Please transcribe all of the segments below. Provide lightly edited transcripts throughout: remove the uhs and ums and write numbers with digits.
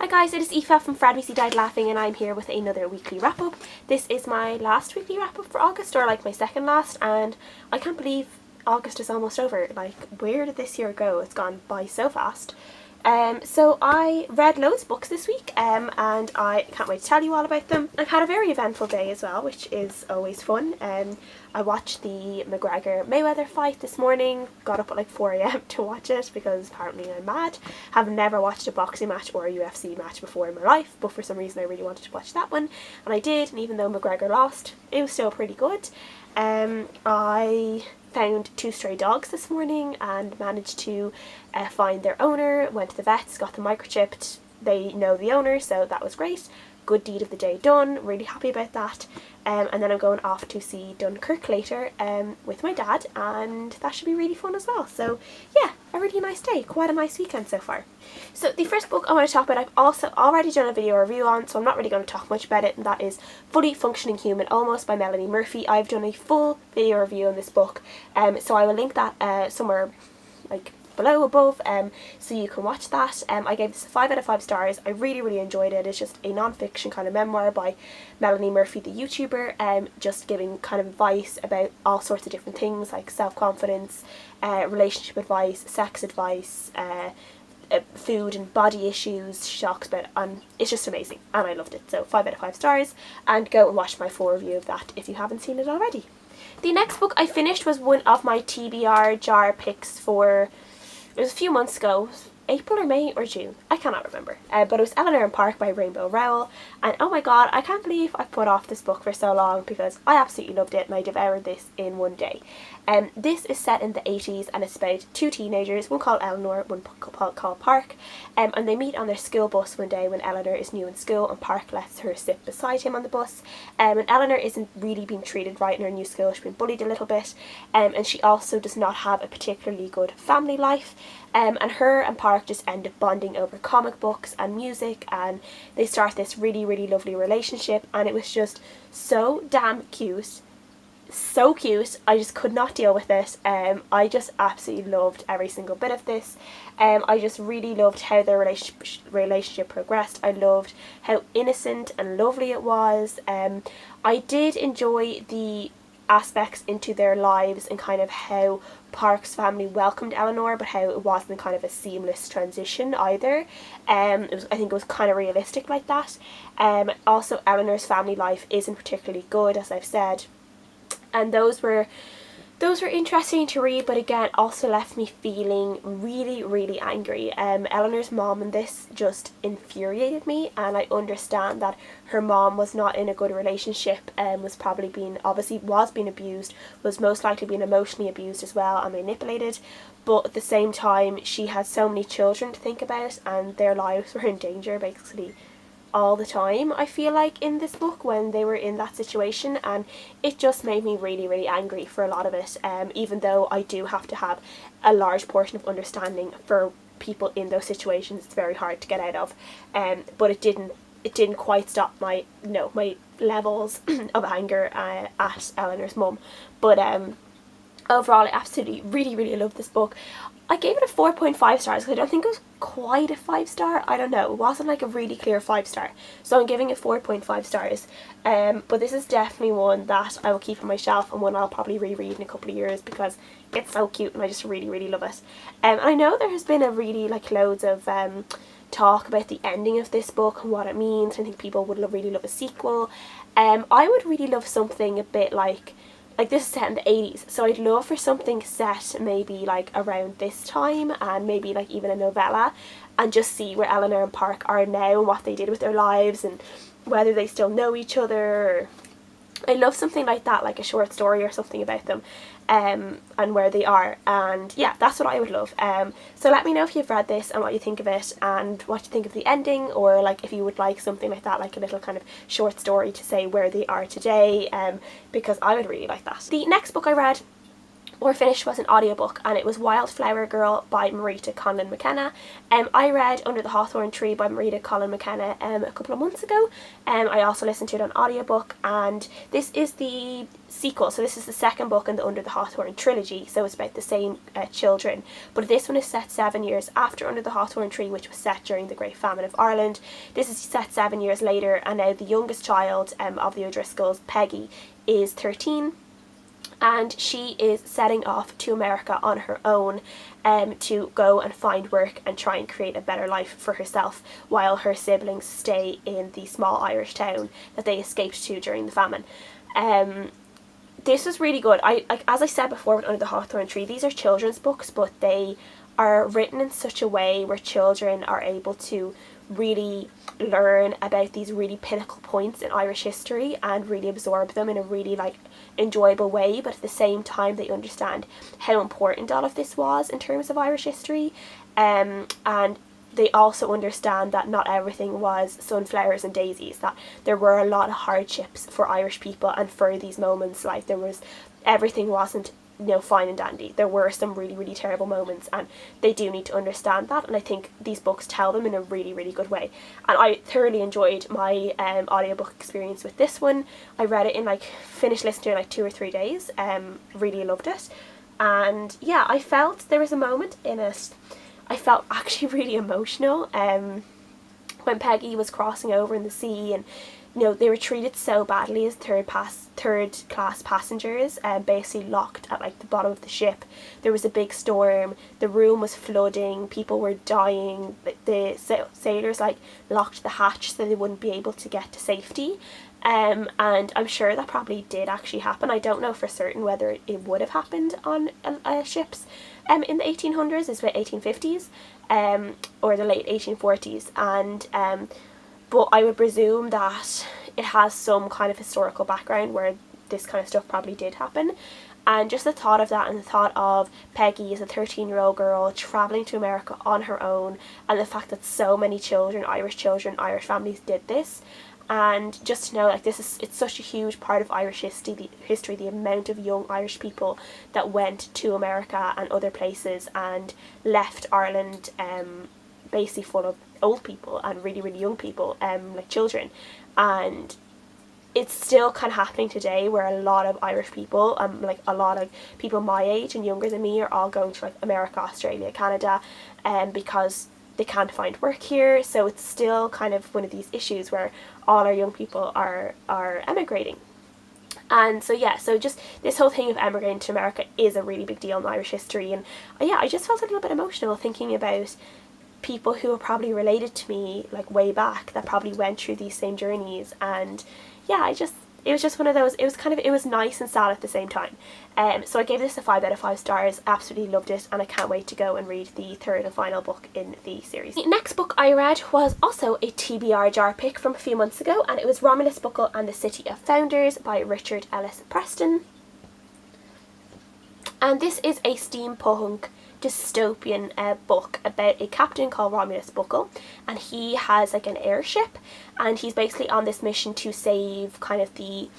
Hi guys, it is Aoife from Fred We Died Laughing, and I'm here with another weekly wrap up. This is my last weekly wrap up for August, or like my second last, and I can't believe August is almost over. Like, where did this year go? It's gone by so fast. So I read loads of books this week, and I can't wait to tell you all about them. I've had a very eventful day as well, which is always fun. I watched the McGregor-Mayweather fight this morning, got up at like 4 AM to watch it because apparently I'm mad. Have never watched a boxing match or a UFC match before in my life, but for some reason I really wanted to watch that one, and I did, and even though McGregor lost, it was still pretty good. I found 2 stray dogs this morning and managed to find their owner, went to the vets, got them microchipped. They know the owner, so that was great. Good deed of the day done, really happy about that. And then I'm going off to see Dunkirk later with my dad, and that should be really fun as well. So yeah, a really nice day, quite a nice weekend so far. So the first book I want to talk about, I've also already done a video review on, so I'm not really going to talk much about it, and that is Fully Functioning Human Almost by Melanie Murphy. I've done a full video review on this book, so I will link that somewhere like below, above, so you can watch that. I gave this a 5 out of 5 stars. I really enjoyed it. It's just a non-fiction kind of memoir by Melanie Murphy, the YouTuber, just giving kind of advice about all sorts of different things like self-confidence, relationship advice, sex advice, food and body issues. She talks about it, and it's just amazing, and I loved it. So 5 out of 5 stars, and go and watch my full review of that if you haven't seen it already. The next book I finished was one of my TBR jar picks for, it was a few months ago, April or May or June, I cannot remember, but it was Eleanor and Park by Rowell, and oh my god, I can't believe I put off this book for so long because I absolutely loved it and I devoured this in one day. This is set in the 80s and it's about 2 teenagers, one called Eleanor, one called Park, and they meet on their school bus one day when Eleanor is new in school and Park lets her sit beside him on the bus, and Eleanor isn't really being treated right in her new school. She's been bullied a little bit, and she also does not have a particularly good family life, and her and Park just end up bonding over comic books and music, and they start this really lovely relationship, and it was just so damn cute. So cute. I just could not deal with it. I just absolutely loved every single bit of this. I just really loved how their relationship progressed. I loved how innocent and lovely it was. I did enjoy the aspects into their lives and kind of how Park's family welcomed Eleanor, but how it wasn't kind of a seamless transition either. I think it was kind of realistic like that. Also, Eleanor's family life isn't particularly good, as I've said, and those were interesting to read, but again also left me feeling really angry. Eleanor's mom in this just infuriated me, and I understand that her mom was not in a good relationship, was probably being abused, was most likely being emotionally abused as well and manipulated, but at the same time she had so many children to think about and their lives were in danger basically all the time, I feel like, in this book when they were in that situation, and it just made me really angry for a lot of it, even though I do have to have a large portion of understanding for people in those situations. It's very hard to get out of, but it didn't quite stop my levels of anger at Eleanor's mum. But overall I absolutely really loved this book. I gave it a 4.5 stars because I don't think it was quite a 5 star. I don't know, it wasn't like a really clear 5 star, so I'm giving it 4.5 stars. But this is definitely one that I will keep on my shelf and one I'll probably reread in a couple of years because it's so cute and I just really love it. And I know there has been a really loads of talk about the ending of this book and what it means. I think people would really love a sequel. I would really love something a bit like this is set in the 80s, so I'd love for something set maybe like around this time, and maybe like even a novella, and just see where Eleanor and Park are now and what they did with their lives and whether they still know each other. I love something like that, like a short story or something about them, and where they are, and yeah, that's what I would love. So let me know if you've read this and what you think of it and what you think of the ending, or like if you would like something like that, like a little kind of short story to say where they are today, because I would really like that. The next book I read or finished was an audiobook, and it was Wildflower Girl by Marita Conlon-McKenna. I read Under the Hawthorn Tree by Marita Conlon-McKenna a couple of months ago. I also listened to it on audiobook, and this is the sequel, so this is the second book in the Under the Hawthorn trilogy, so it's about the same children, but this one is set 7 years after Under the Hawthorn Tree, which was set during the Great Famine of Ireland. This is set 7 years later, and now the youngest child of the O'Driscolls, Peggy, is 13, and she is setting off to America on her own to go and find work and try and create a better life for herself, while her siblings stay in the small Irish town that they escaped to during the famine. This was really good. As I said before with Under the Hawthorn Tree, these are children's books, but they are written in such a way where children are able to really learn about these really pinnacle points in Irish history and really absorb them in a really enjoyable way, but at the same time they understand how important all of this was in terms of Irish history, and they also understand that not everything was sunflowers and daisies, that there were a lot of hardships for Irish people, and for these moments, everything wasn't, fine and dandy. There were some really, really terrible moments, and they do need to understand that, and I think these books tell them in a really, really good way. And I thoroughly enjoyed my audiobook experience with this one. I read it in finished listening to it in 2 or 3 days. Really loved it. And yeah, I felt there was a moment in it I felt actually really emotional when Peggy was crossing over in the sea, and they were treated so badly as third class passengers, basically locked at the bottom of the ship. There was a big storm, the room was flooding, people were dying, the sailors locked the hatch so they wouldn't be able to get to safety. And I'm sure that probably did actually happen. I don't know for certain whether it would have happened on ships in the 1800s, it's about 1850s, or the late 1840s, and but I would presume that it has some kind of historical background where this kind of stuff probably did happen. And just the thought of that, and the thought of Peggy as a 13-year-old girl travelling to America on her own, and the fact that so many Irish Irish families did this, and just to know it's such a huge part of Irish history, the amount of young Irish people that went to America and other places and left Ireland basically full of old people and really, really young people, children. And it's still kind of happening today, where a lot of Irish people, a lot of people my age and younger than me, are all going to America, Australia, Canada, because they can't find work here. So it's still kind of one of these issues where all our young people are emigrating. And so just this whole thing of emigrating to America is a really big deal in Irish history. And I just felt a little bit emotional thinking about people who are probably related to me way back, that probably went through these same journeys. And it was just one of those, it was nice and sad at the same time. So I gave this a 5 out of 5 stars, absolutely loved it, and I can't wait to go and read the third and final book in the series. The next book I read was also a TBR jar pick from a few months ago, and it was Romulus Buckle and the City of Founders by Richard Ellis Preston. And this is a steampunk dystopian book about a captain called Romulus Buckle, and he has an airship, and he's basically on this mission to save kind of the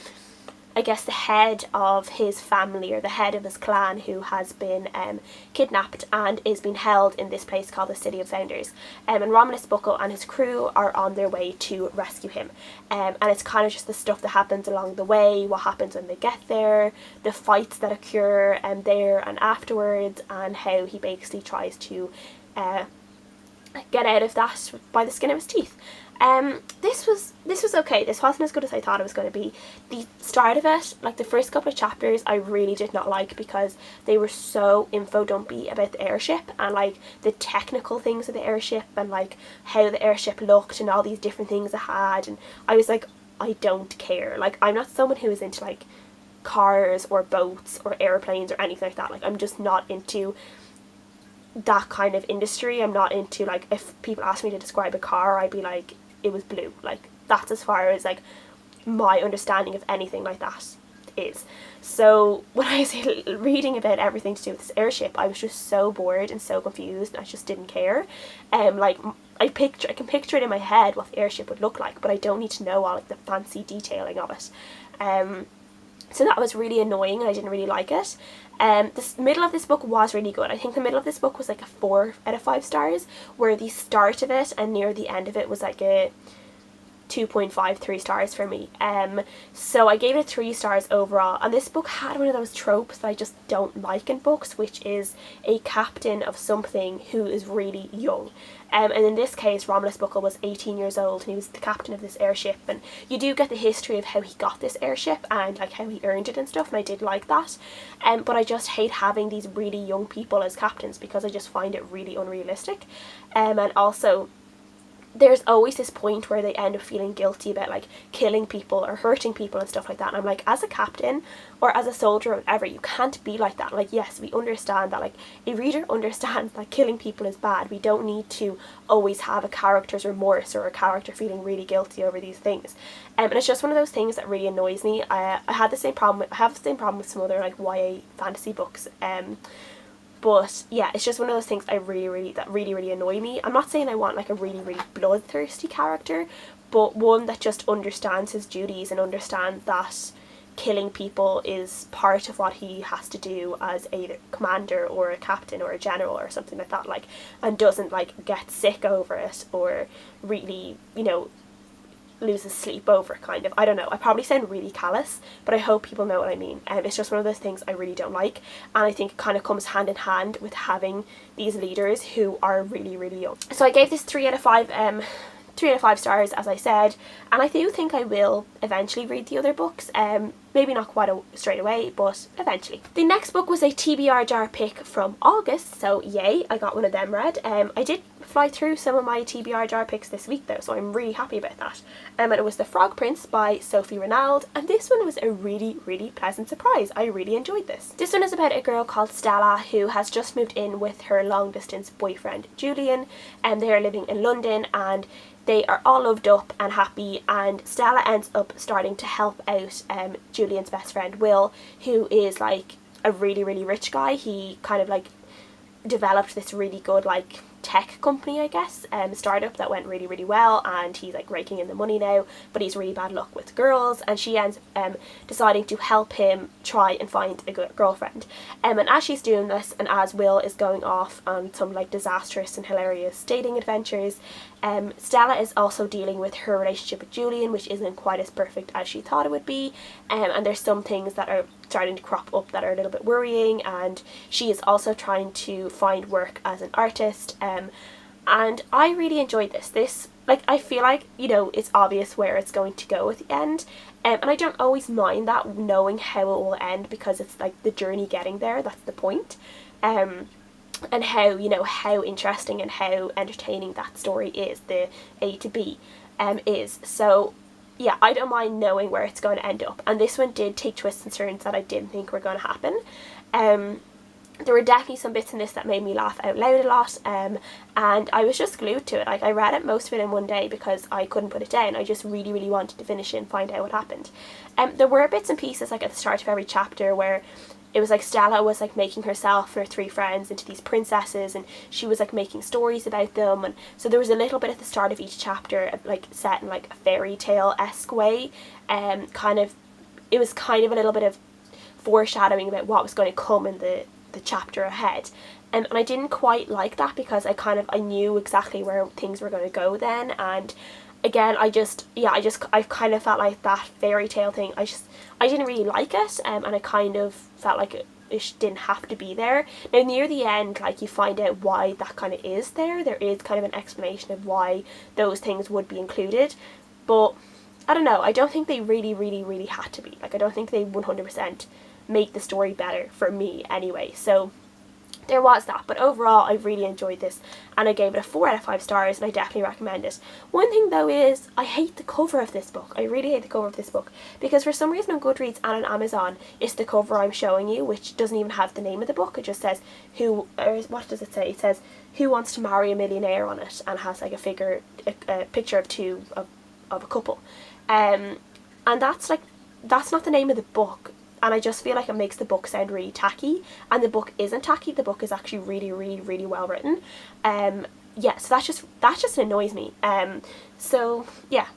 head of his family, or the head of his clan, who has been kidnapped and is being held in this place called the City of Founders. And Romulus Buckle and his crew are on their way to rescue him. And it's kind of just the stuff that happens along the way, what happens when they get there, the fights that occur there and afterwards, and how he basically tries to get out of that by the skin of his teeth. This was okay. This wasn't as good as I thought it was going to be. The start of it, the first couple of chapters, I really did not like, because they were so info dumpy about the airship and the technical things of the airship, and how the airship looked and all these different things it had, and I was I don't care. I'm not someone who is into cars or boats or airplanes or anything like that. I'm just not into that kind of industry. I'm not into if people ask me to describe a car, I'd be it was blue. That's as far as my understanding of anything like that is. So when I was reading about everything to do with this airship, I was just so bored and so confused, and I just didn't care. I can picture it in my head what the airship would look like, but I don't need to know all the fancy detailing of it. So that was really annoying and I didn't really like it. The middle of this book was really good. I think the middle of this book was like a 4 out of 5 stars, where the start of it and near the end of it was like a 2.53 stars for me. So I gave it 3 stars overall, and this book had one of those tropes that I just don't like in books, which is a captain of something who is really young. And in this case, Romulus Buckle was 18 years old and he was the captain of this airship, and you do get the history of how he got this airship and like how he earned it and stuff, and I did like that. But I just hate having these really young people as captains because I just find it really unrealistic. And also, there's always this point where they end up feeling guilty about like killing people or hurting people and stuff like that, and I'm like, as a captain or as a soldier or whatever, you can't be like that. Like, yes, we understand that, like, a reader understands that killing people is bad. We don't need to always have a character's remorse or a character feeling really guilty over these things. And it's just one of those things that really annoys me. I have the same problem with some other like YA fantasy books. But yeah, it's just one of those things that really annoy me. I'm not saying I want like a really bloodthirsty character, but one that just understands his duties and understands that killing people is part of what he has to do as a commander or a captain or a general or something like that, like, and doesn't like get sick over it or really, you know, loses sleep over, kind of. I don't know, I probably sound really callous, but I hope people know what I mean. It's just one of those things I really don't like, and I think it kind of comes hand in hand with having these leaders who are really young. So I gave this 3 out of 5 3 out of 5 stars, as I said, and I do think I will eventually read the other books. Maybe not quite straight away, but eventually. The next book was a TBR jar pick from August, so yay, I got one of them read. I did fly through some of my TBR jar picks this week though, so I'm really happy about that. And it was The Frog Prince by Sophie Ranald, and this one was a really pleasant surprise. I really enjoyed this. This one is about a girl called Stella who has just moved in with her long distance boyfriend Julian, and they are living in London, and they are all loved up and happy, and Stella ends up starting to help out Julian's best friend Will, who is like a really rich guy. He kind of like developed this really good like tech company, I guess, startup that went really well, and he's like raking in the money now, but he's really bad luck with girls, and she ends deciding to help him try and find a good girlfriend. And as she's doing this, and as Will is going off on some like disastrous and hilarious dating adventures, Stella is also dealing with her relationship with Julian, which isn't quite as perfect as she thought it would be, and there's some things that are starting to crop up that are a little bit worrying, and she is also trying to find work as an artist, and I really enjoyed this, like, I feel like, you know, it's obvious where it's going to go at the end, and I don't always mind that, knowing how it will end, because it's like the journey getting there, that's the point. And how, you know, how interesting and how entertaining that story is, the A to B is. So yeah, I don't mind knowing where it's going to end up, and this one did take twists and turns that I didn't think were going to happen. There were definitely some bits in this that made me laugh out loud a lot, and I was just glued to it. Like, I read it, most of it in one day, because I couldn't put it down. I just really wanted to finish it and find out what happened. There were bits and pieces like at the start of every chapter where it was like Stella was like making herself and her 3 friends into these princesses, and she was like making stories about them, and so there was a little bit at the start of each chapter like set in like a fairy tale-esque way, kind of, it was kind of a little bit of foreshadowing about what was going to come in the chapter ahead, and I didn't quite like that, because I knew exactly where things were going to go then, and again, I kind of felt like that fairy tale thing, I didn't really like it, and I kind of felt like it didn't have to be there. Now near the end, like, you find out why that kind of is there. There is kind of an explanation of why those things would be included, but I don't know, I don't think they really had to be. Like, I don't think they 100% make the story better, for me anyway. So there was that, but overall I really enjoyed this, and I gave it a 4 out of 5 stars, and I definitely recommend it. One thing though is, I hate the cover of this book. I really hate the cover of this book, because for some reason on Goodreads and on Amazon, it's the cover I'm showing you, which doesn't even have the name of the book. It just says what does it say? It says Who Wants to Marry a Millionaire on it, and has like a picture of two of a couple, and that's not the name of the book. And I just feel like it makes the book sound really tacky, and the book isn't tacky. The book is actually really well written. Yeah, so that just annoys me. So yeah,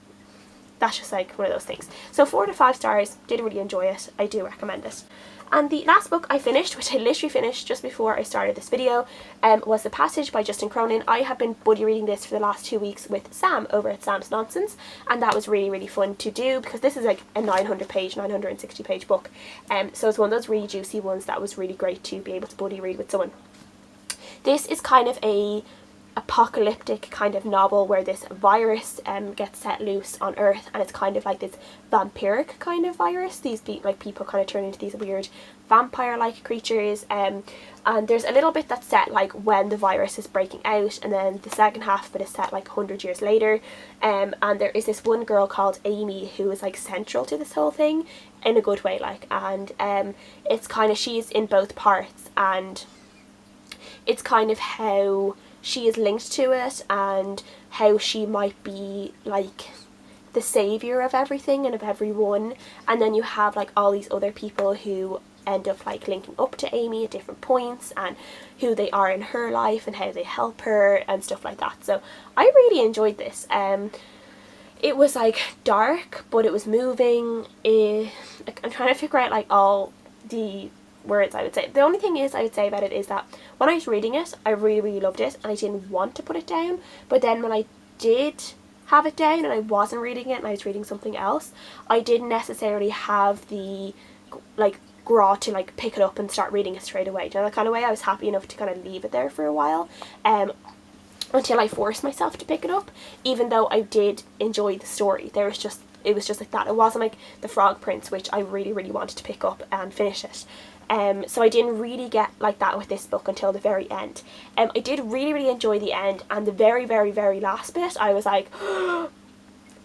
that's just like one of those things. So 4 to 5 stars, did really enjoy it, I do recommend it. And the last book I finished, which I literally finished just before I started this video, was The Passage by Justin Cronin. I have been buddy reading this for the last 2 weeks with Sam over at Sam's Nonsense, and that was really, really fun to do because this is like a 960 page book. So it's one of those really juicy ones that was really great to be able to buddy read with someone. This is kind of a apocalyptic kind of novel where this virus gets set loose on Earth, and it's kind of like this vampiric kind of virus. These people kind of turn into these weird vampire-like creatures, and there's a little bit that's set like when the virus is breaking out, and then the second half of it is set like 100 years later, and there is this one girl called Amy who is like central to this whole thing in a good way, like, and it's kind of, she's in both parts, and it's kind of how she is linked to it and how she might be like the saviour of everything and of everyone, and then you have like all these other people who end up like linking up to Amy at different points and who they are in her life and how they help her and stuff like that. So I really enjoyed this. It was like dark, but it was moving. I'm trying to figure out like all the words I would say. The only thing is I would say about it is that when I was reading it, I really, really loved it and I didn't want to put it down, but then when I did have it down and I wasn't reading it and I was reading something else, I didn't necessarily have the like graw to like pick it up and start reading it straight away. Do you know, that kind of way? I was happy enough to kind of leave it there for a while until I forced myself to pick it up, even though I did enjoy the story. It was just like that. It wasn't like The Frog Prince, which I really, really wanted to pick up and finish it. So I didn't really get like that with this book until the very end. I did really, really enjoy the end, and the very, very, very last bit I was like,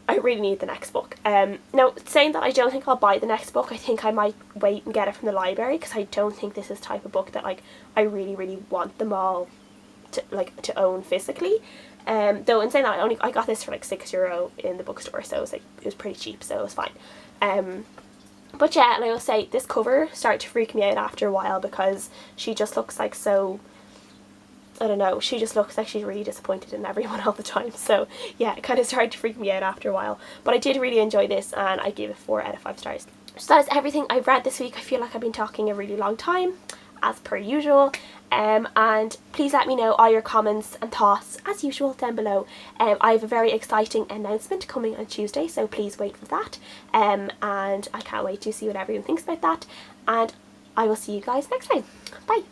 I really need the next book. Now, saying that, I don't think I'll buy the next book. I think I might wait and get it from the library, because I don't think this is the type of book that like I really, really want them all to own physically. Though in saying that, I got this for like €6 in the bookstore, so it was pretty cheap, so it was fine. But yeah, and I will say this cover started to freak me out after a while, because she just looks like so, I don't know, she just looks like she's really disappointed in everyone all the time. So yeah, it kind of started to freak me out after a while. But I did really enjoy this, and I gave it 4 out of 5 stars. So that is everything I've read this week. I feel like I've been talking a really long time, as per usual. And please let me know all your comments and thoughts as usual down below. I have a very exciting announcement coming on Tuesday, so please wait for that. And I can't wait to see what everyone thinks about that. And I will see you guys next time. Bye!